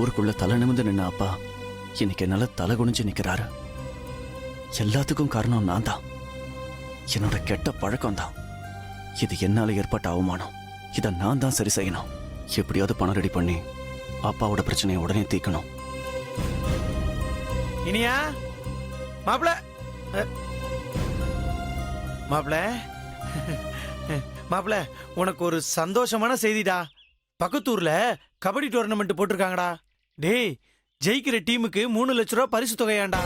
ஊருக்குள்ள தலை நிமிந்து நின்ன அப்பா இன்னைக்கு என்னால தலை குனிஞ்சு நிக்கிறாரு. எல்லாத்துக்கும் காரணம் நான் தான். என்னோட கெட்ட பழக்கம் தான். இது என்னால ஏற்பட்ட அவமானம். இதை நான் தான் சரி செய்யணும். எப்படியாவது பணம் ரெடி பண்ணி அப்பாவோட பிரச்சனையை உடனே தீர்க்கணும். இனியா மாப்பிள மாப்பிள மாப்பிள, உனக்கு ஒரு சந்தோஷமான செய்திடா. பக்கத்தூர்ல கபடி டோர்னமெண்ட் போட்டிருக்காங்கடா. டேய், ஜெயிக்கிற டீமுக்கு 3 லட்சம் ரூபாய் பரிசு தொகையாண்டா.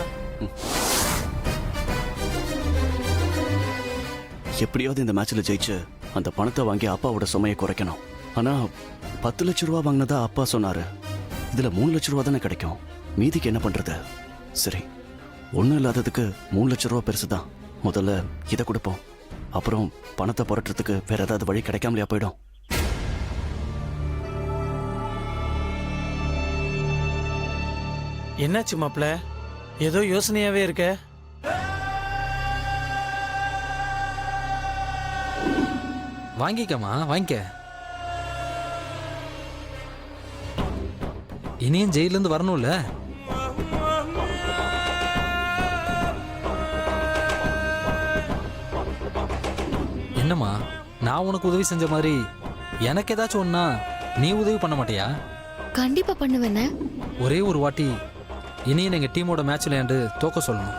எப்படியாவது இந்த மேட்ச்ல ஜெயிச்சு அந்த பணத்தை வாங்கி அப்பாவோட சுமையை குறைக்கணும். ஆனா 10 லட்சம் ரூபா வாங்கினதா அப்பா சொன்னாரு. இதுல 3 லட்சம் ரூபா தானே கிடைக்கும். மீதிக்கு என்ன பண்றது? சரி, ஒண்ணும் இல்லாததுக்கு 3 லட்சம் ரூபா பெருசுதான். முதல்ல இதை கொடுப்போம். அப்புறம் பணத்தை புரட்டுறதுக்கு வேற ஏதாவது வழி கிடைக்காமலையா போயிடும். என்னாச்சு மாப்பிள, ஏதோ யோசனையாவே இருக்க? வாங்கிக்கமா, வாங்கிக்க. இனியும் ஜெயிலிருந்து வரணும்ல. என்னம்மா, நான் உனக்கு உதவி செஞ்ச மாதிரி எனக்கு ஏதாச்சும் ஒன்னா நீ உதவி பண்ண மாட்டியா? கண்டிப்பா பண்ணுவேன்னு. ஒரே ஒரு வாட்டி இனியும் எங்க டீமோட மேட்ச் விளையாண்டு தோக்க சொல்லணும்.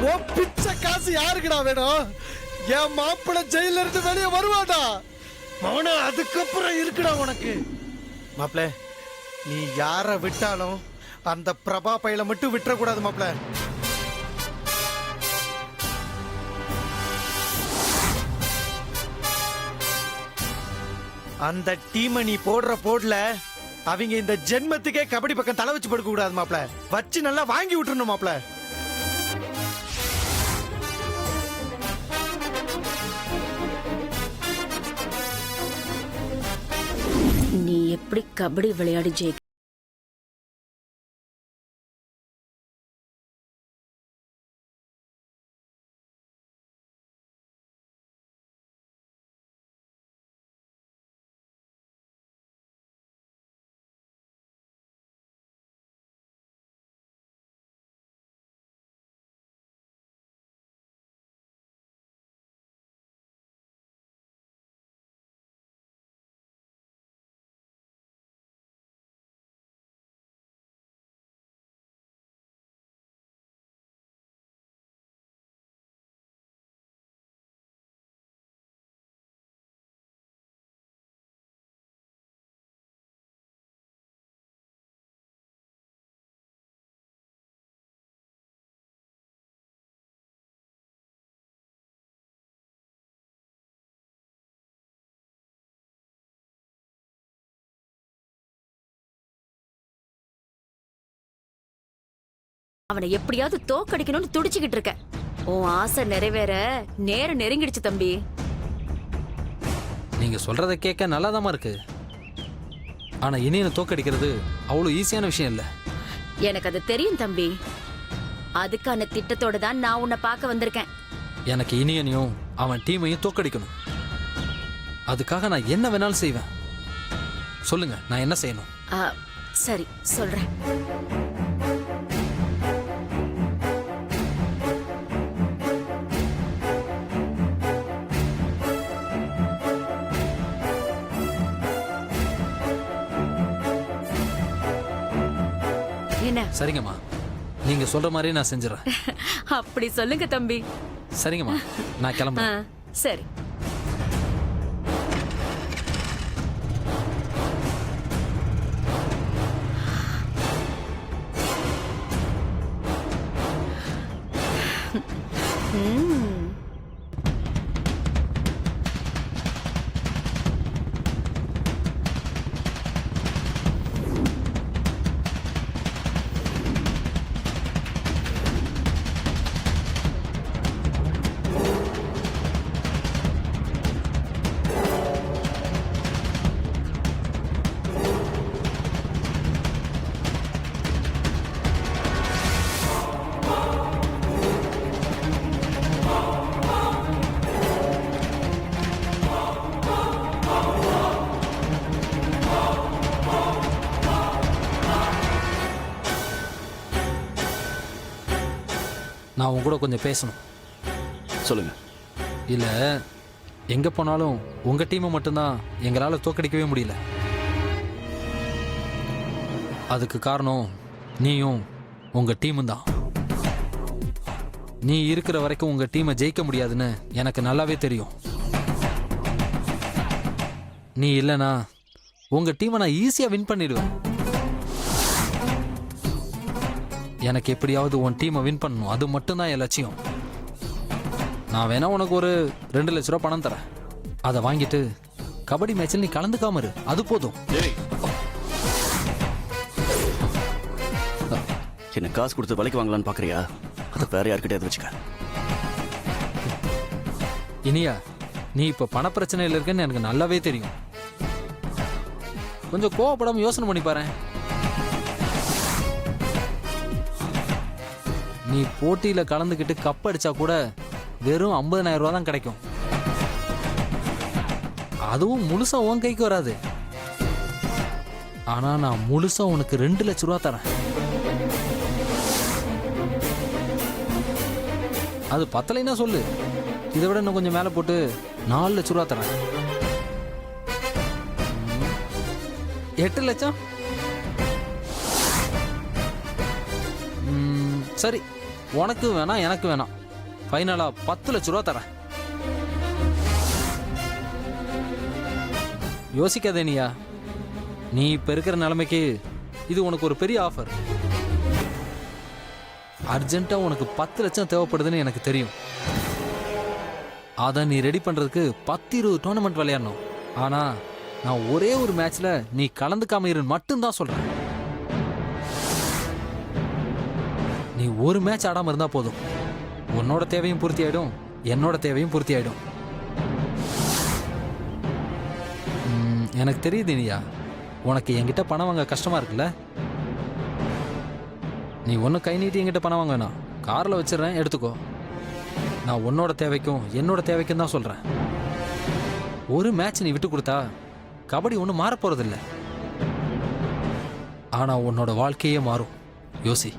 ஓ பிச்சை காசு யாருக்குடா வேணும்? என் மாப்பிள்ள ஜெயில இருந்து வெளியே வருவாடா. மௌன அதுக்கப்புறம் இருக்குடா உனக்கு. மாப்பிள்ள, நீ யார விட்டாலும் அந்த பிரபா பையில மட்டும் விட்டுற கூடாது மாப்பிள்ள. அந்த டீமை நீ போடுற போடல அவங்க இந்த ஜென்மத்துக்கே கபடி பக்கம் தலை வச்சு படுக்க கூடாது மாப்பிள்ள. வச்சு நல்லா வாங்கி விட்டுறணும் மாப்பிள்ள. நீ எப்படி கபடி விளையாடி ஜெயிக்க? அவனை எப்படியாவது தோக்கடிக்கணும்னு துடிச்சுக்கிட்டு இருக்க. உன் ஆசை நிறைவேற நேரம் நெருங்கிடுச்சு தம்பி. நீங்க சொல்றத கேட்க நல்லாதாமா இருக்கு. ஆனா இனியனை தோக்கடிக்கிறது அவ்வளவு ஈஸியான விஷயம் இல்ல. எனக்கு அது தெரியும் தம்பி. அதுக்கான திட்டத்தோட தான் நான் உன்னை பார்க்க வந்திருக்கேன். எனக்கு இனியனையும் அவன் டீமையும் தோக்கடிக்கணும். அதுக்காக நான் என்ன வேணாலும் செய்வேன். சொல்லுங்க, நான் என்ன செய்யணும்? சரி, சொல்றேன். சரிங்கம்மா, நீங்க சொல்ற மாதிரி நான் செஞ்சுறேன். அப்படி சொல்லுங்க தம்பி. சரிங்கம்மா, நான் கிளம்புறேன். சரி. நான் உன் கூட கொஞ்சம் பேசணும். சொல்லுங்க. இல்லை, எங்கே போனாலும் உங்கள் டீமை மட்டும்தான் எங்களால் தோக்கடிக்கவே முடியல. அதுக்கு காரணம் நீயும் உங்கள் டீமும் தான். நீ இருக்கிற வரைக்கும் உங்கள் டீமை ஜெயிக்க முடியாதுன்னு எனக்கு நல்லாவே தெரியும். நீ இல்லைனா உங்கள் டீமை நான் ஈஸியாக வின் பண்ணிடுவேன். எனக்கு எப்படியாவது உன் டீமை வின் பண்ணணும், அது மட்டும்தான் என் லட்சியம். நான் வேணா உனக்கு ஒரு 2 லட்ச ரூபா பணம் தரேன். அதை வாங்கிட்டு கபடி மேட்சில் நீ கலந்துக்காம இரு, அது போதும். என்ன காசு கொடுத்து விலைக்கு வாங்கலான்னு பாக்குறியா? அதை வேற யார்கிட்டயாவது வச்சுக்க. இனியா, நீ இப்ப பண பிரச்சனையில் இருக்கன்னு எனக்கு நல்லாவே தெரியும். கொஞ்சம் கோவப்படாம யோசனை பண்ணி பாரு. நீ போட்டியில கலந்துக்கிட்டு கப் அடிச்சா கூட வெறும் 50,000 ரூபா தான் கிடைக்கும். அதுவும் முழுசா உன் கைக்கு வராது. ஆனா நான் முழுசா உனக்கு 2 லட்ச ரூபா தரேன். அது பத்தலைன்னா சொல்லு, இதை விட இன்னும் கொஞ்சம் மேலே போட்டு 4 லட்ச ரூபா தரேன். 8 லட்சம்? சரி, உனக்கு வேணாம் எனக்கு வேணாம், ஃபைனலா 10 லட்ச ரூபா தரேன். யோசிக்காதே நீயா, நீ இப்ப இருக்கிற நிலைமைக்கு இது உனக்கு ஒரு பெரிய ஆஃபர். அர்ஜென்ட்டா உனக்கு 10 லட்சம் தேவைப்படுதுன்னு எனக்கு தெரியும். அதை நீ ரெடி பண்றதுக்கு 10-20 டோர்னமெண்ட் விளையாடணும். ஆனா நான் ஒரே ஒரு மேட்ச்ல நீ கலந்துக்காம இரு மட்டும்தான் சொல்றேன். நீ ஒரு மேட்ச் ஆடாம இருந்தா போதும். உன்னோட தேவையும் பூர்த்தி ஆயிடும், என்னோட தேவையும் பூர்த்தி ஆயிடும். எனக்கு தெரியுது நீயா, உனக்கு என்கிட்ட பணம் வாங்க கஷ்டமா இருக்குல்ல. நீ ஒன்றும் கை நீட்டி என்கிட்ட பணம் வாங்க வேணாம், காரில் வச்சிடறேன், எடுத்துக்கோ. நான் உன்னோட தேவைக்கும் என்னோட தேவைக்கும் தான் சொல்கிறேன். ஒரு மேட்ச் நீ விட்டு கொடுத்தா கபடி ஒன்றும் மாற போகிறதில்ல. ஆனால் உன்னோட வாழ்க்கையே மாறும். யோசி.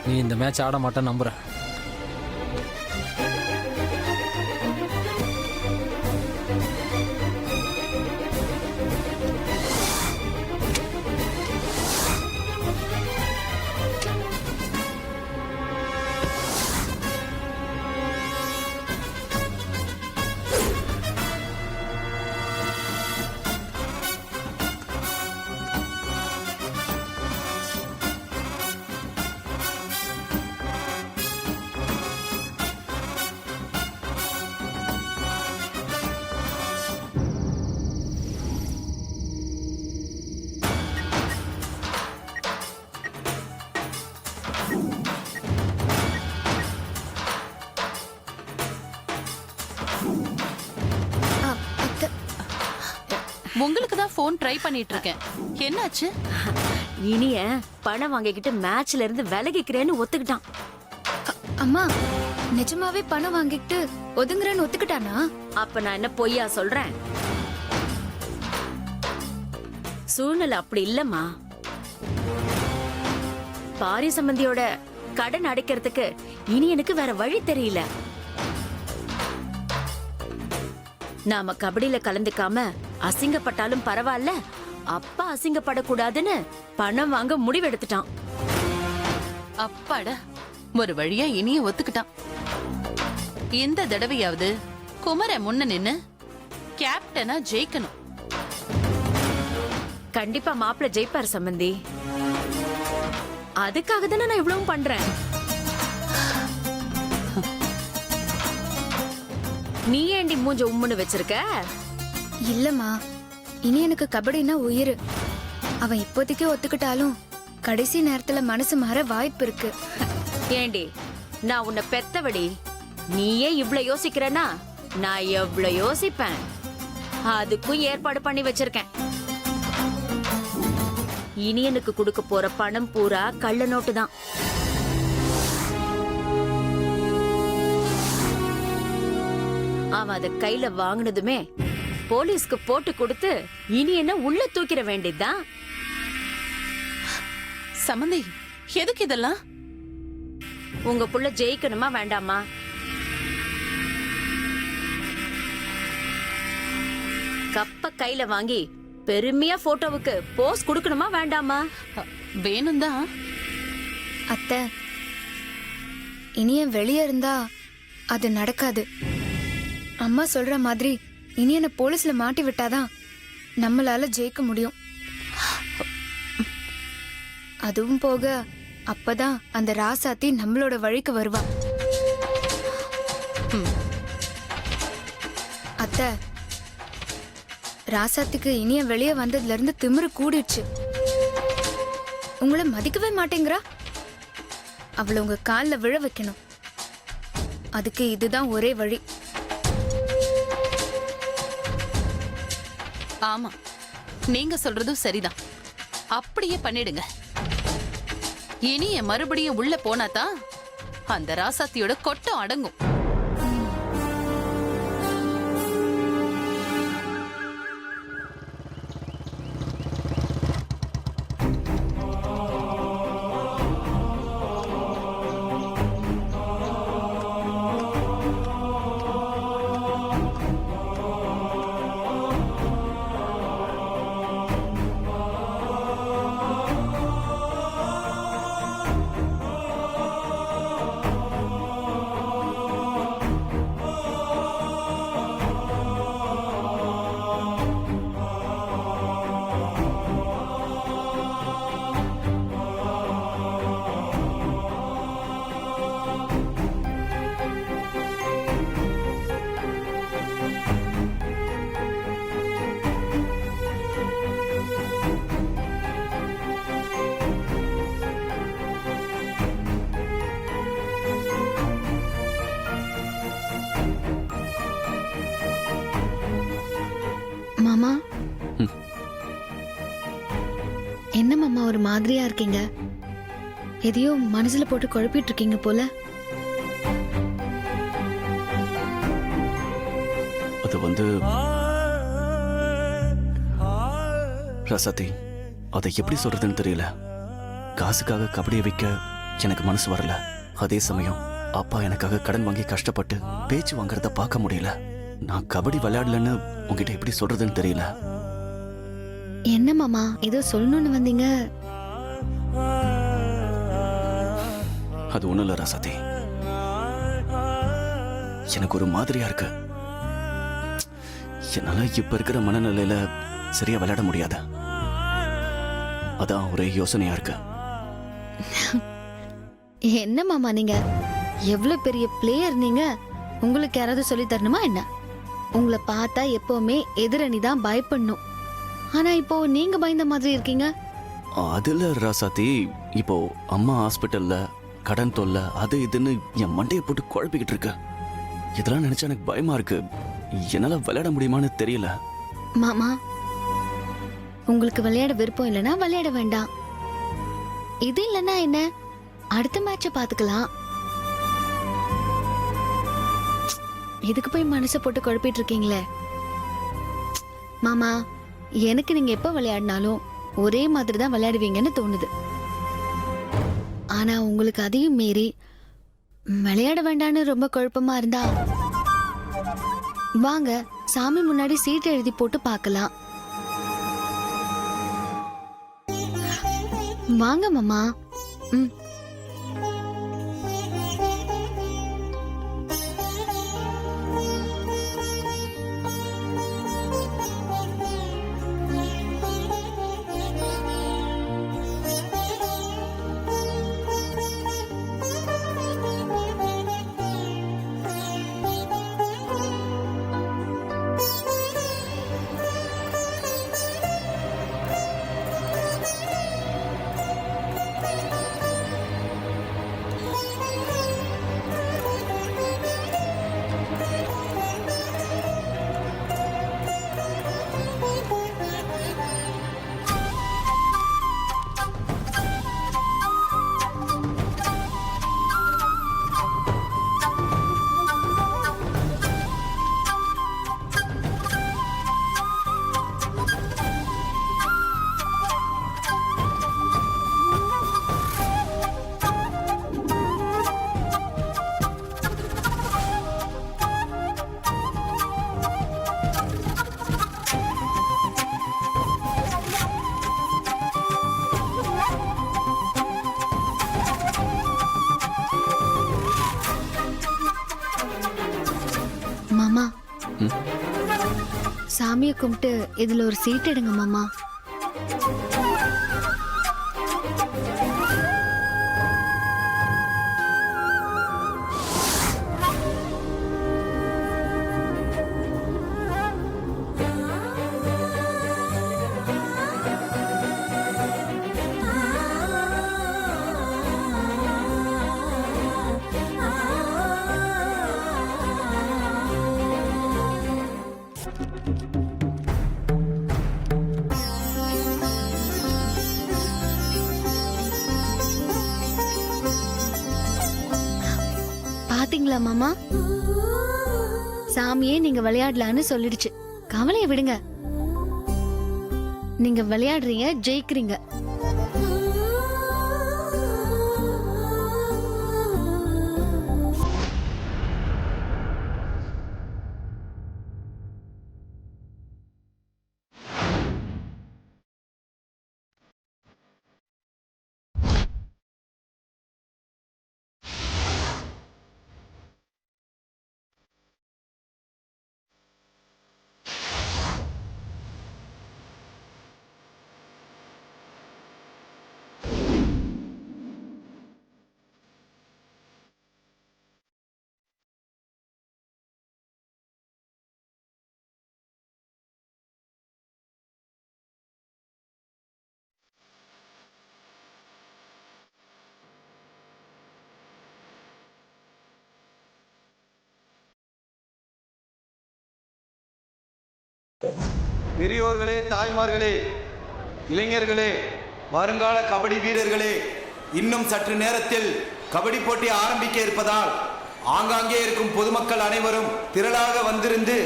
நீ இந்த மேட்ச் ஆட மாட்டேன்னு நம்புகிறேன். உங்களுக்கு தான் போன் ட்ரை பண்ணிட்டு இருக்கேன். என்னாச்சு? இனிய பணம் வாங்கிக்கிட்டு மேட்ச்ல இருந்து விலகிக்கிறேன்னு ஒத்துக்கிட்டான். அம்மா, நிஜமாவே பணம் வாங்கிட்டு ஒதுங்குறேன்னு ஒத்துக்கிட்டானா? அப்ப நான் என்ன பொய்யா சொல்றேன்? சூழ்நிலை அப்படி இல்லம்மா. பாரி சம்பந்தியோட கடன் அடைக்கிறதுக்கு இனி எனக்கு வேற வழி தெரியல. நாம கபடியில கலந்துக்காம அசிங்கப்பட்டாலும் பரவாயில்ல, அப்பா அசிங்கப்படக்கூடாதுன்னு பணம் வாங்க முடிவெடுத்துட்டான். அப்பாடா, ஒரு வழியா இனிய ஒத்துக்கிட்டான். இந்த தடவையாவது குமர முன்ன நின்னு கேப்டனா ஜெயிக்கணும். கண்டிப்பா மாப்பிள்ள ஜெயிப்பார் சம்பந்தி. அதுக்காக தானே நான் இவ்வளவும் பண்றேன். நீ ஏண்டி மூஞ்ச உம்முன்னு வச்சிருக்க? இல்லம்மா, இனி எனக்கு கபடினா உயிர். அவன் இப்போதைக்கு ஒத்துக்கிட்டாலும் கடைசி நேரத்துல மனசு மாற வாய்ப்பு இருக்கு. ஏண்டி, நான் உன்னை பெத்தவடி. நீயே இவ்ளோ யோசிக்கிறேன்னா நான் எவ்ளோ யோசிப்பேன். அதுக்கும் ஏற்பாடு பண்ணி வச்சிருக்கேன். இனியனுக்கு கொடுக்க போற பணம் பூரா கள்ள நோட்டு தான். அவன் அத கையில வாங்கினதுமே போலீஸ்க்கு போட்டு கொடுத்து இனி என்ன உள்ள தூக்கிட வேண்டியதுதான். சமந்தி, எதுக்கு இதெல்லாம்? உங்க புள்ள ஜெயிக்கணுமா வேண்டாமா? கப்ப கையில வாங்கி பெருமையா போட்டோவுக்கு போஸ் கொடுக்கணுமா வேண்டாமா? வேணும் தான். அத்தை, இனிய வெளியே இருந்தா அது நடக்காது. அம்மா சொல்ற மாதிரி இனியனை போலீஸ்ல மாட்டி விட்டாதான் நம்மளால ஜெயிக்க முடியும். அதுவும் போக அப்பதான் அந்த ராசாத்தி நம்மளோட வழிக்கு வருவா. அத்தை, ராசாத்திக்கு இனிய வெளியே வந்ததுல இருந்து திமிரு கூடிடுச்சு. உங்களை மதிக்கவே மாட்டேங்கிறா. அவளை உங்க கால்ல விழ வைக்கணும். அதுக்கு இதுதான் ஒரே வழி. ஆமா, நீங்க சொல்றதும் சரிதான். அப்படியே பண்ணிடுங்க. இனிய மறுபடியும் உள்ள போனாதான் அந்த ராசாத்தியோட கொட்டம் அடங்கும். மாமா, என்ன மாமா ஒரு மாதிரியா இருக்கீங்க? எதையோ மனசுல போட்டு குழப்பிட்டு இருக்கீங்க போல. அது வந்து ரசதி, அதை எப்படி சொல்றதுன்னு தெரியல. காசுக்காக கபடியை வைக்க எனக்கு மனசு வரல. அதே சமயம் அப்பா எனக்காக கடன் வாங்கி கஷ்டப்பட்டு பேச்சு வாங்குறத பார்க்க முடியல. நான் கபடி விளையாடலன்னு உங்ககிட்ட எப்படி சொல்றதுன்னு தெரியல. என்ன மாமா ஏதோ சொல்லணும்னு வந்தீங்க? அது ஒண்ணும் இல்ல ரசதி, எனக்கு ஒரு மாதிரியா இருக்கு. என்னால இப்ப இருக்கிற மனநிலையில சரியா விளையாட முடியாது. அதான் ஒரே யோசனையா இருக்கு. என்ன மாமா நீங்க எவ்வளவு பெரிய பிளேயர் நீங்க. உங்களுக்கு யாராவது சொல்லி தரணுமா என்ன? உங்களை பார்த்தா எப்பவுமே எதிரணி தான் பயப்படணும். ஆனா இப்போ நீங்க பயந்த மாதிரி இருக்கீங்க. அதுல ராசாத்தி, இப்போ அம்மா ஹாஸ்பிட்டல்ல கடன் தொல்லை அது இதுன்னு என் மண்டையை போட்டு குழப்பிக்கிட்டு இருக்கு. இதெல்லாம் நினைச்சா எனக்கு பயமா இருக்கு. என்னால விளையாட முடியுமான்னு தெரியல. மாமா, உங்களுக்கு விளையாட விருப்பம் இல்லைன்னா விளையாட வேண்டாம். இது இல்லைன்னா என்ன, அடுத்த மேட்ச பாத்துக்கலாம். எதுக்கு போய் மனசை போட்டு குழப்பிட்டு இருக்கீங்களே? மாமா, எனக்கு நீங்க எப்ப விளையாடினாலும் ஒரே மாதிரி தான் விளையாடுவீங்கன்னு தோணுது. ஆனா உங்களுக்கு அதையும் மீறி விளையாட வேண்டான்னு ரொம்ப குழப்பமா இருந்தா வாங்க சாமி முன்னாடி சீட்டு எழுதி போட்டு பார்க்கலாம். வாங்க மாமா. ம். சாமியை கும்பிட்டு இதுல ஒரு சீட் எடுங்க மாமா. பாத்தீங்களா மாமா, சாமியே நீங்க விளையாடலான்னு சொல்லிடுச்சு. கவலையை விடுங்க, நீங்க விளையாடுறீங்க, ஜெயிக்கிறீங்க. பெரியோர்களே, தாய்மார்களே, இளைஞர்களே, வருங்கால கபடி வீரர்களே, இன்னும் சற்று நேரத்தில் கபடி போட்டி ஆரம்பிக்க இருப்பதால் ஆங்காங்கே இருக்கும் பொதுமக்கள் அனைவரும் திரளாக வந்திருந்து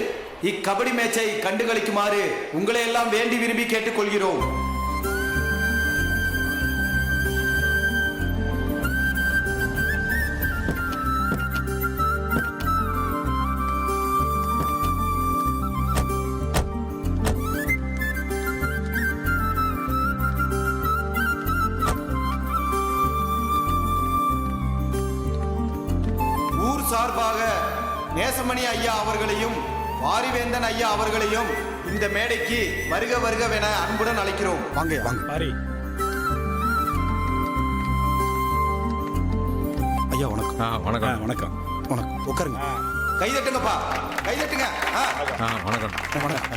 இக்கபடி மேட்சை கண்டுகளிக்குமாறு உங்களை எல்லாம் வேண்டி விரும்பி கேட்டுக்கொள்கிறோம். சார்பாக நேசமணி ஐயா அவர்களையும் வாரிவேந்தன் ஐயா அவர்களையும் இந்த மேடைக்கு வருக வருகவென அன்புடன் அழைக்கிறோம். வாங்க வாங்க பாரி ஐயா. வணக்கம். வணக்கம். வணக்கம் வணக்கம். உட்காருங்க. கைதட்டுங்கப்பா, கைதட்டுங்க. வணக்கம். வணக்கம்.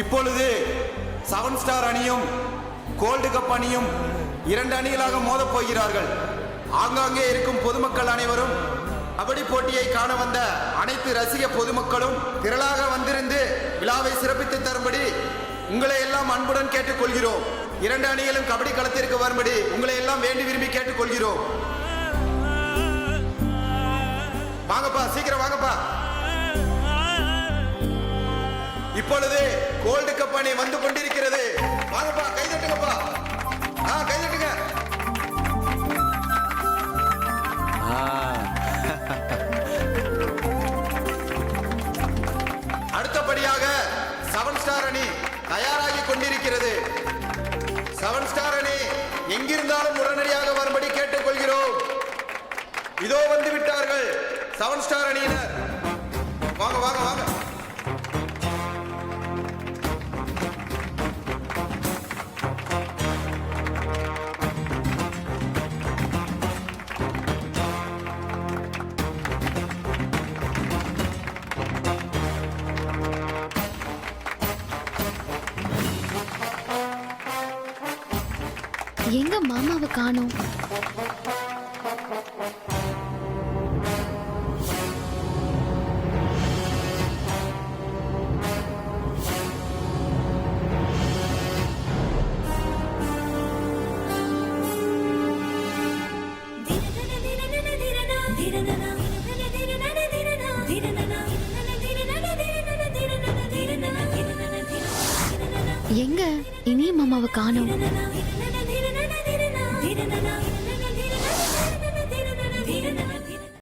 இப்பொழுது 7 ஸ்டார் அணியும் கோல்டு கப் அணியும் 2 அணிகளாக மோதப் போகிறார்கள். ஆங்காங்கே இருக்கும் பொதுமக்கள் அனைவரும், கபடி போட்டியை காண வந்த அனைத்து ரசிக பொதுமக்களும் திரளாக வந்திருந்து விழாவை சிறப்பித்து தரும்படி உங்களை எல்லாம் அன்புடன் கேட்டுக்கொள்கிறோம். 2 அணிகளும் கபடி களத்திற்கு வரும்படி உங்களை எல்லாம் வேண்டி விரும்பி கேட்டுக்கொள்கிறோம். வாங்கப்பா, சீக்கிரம் வாங்கப்பா. இப்பொழுது கோல்டு கப் அணி வந்து கொண்டிருக்கிறது. வாங்கப்பா, கைதட்டுங்கப்பா. கைதட்டுங்க. அடுத்தபடியாக 7 ஸ்டார் அணி தயாராகி கொண்டிருக்கிறது. 7 ஸ்டார் அணி எங்கிருந்தாலும் உடனடியாக வரும்படி கேட்டுக்கொள்கிறோம். இதோ வந்து விட்டார்கள் 7 ஸ்டார் அணியினர். வாங்க வாங்க வாங்க. எங்க மாமாவை காணோம்? எங்க இனியும் மாமாவை காணோம்? na na na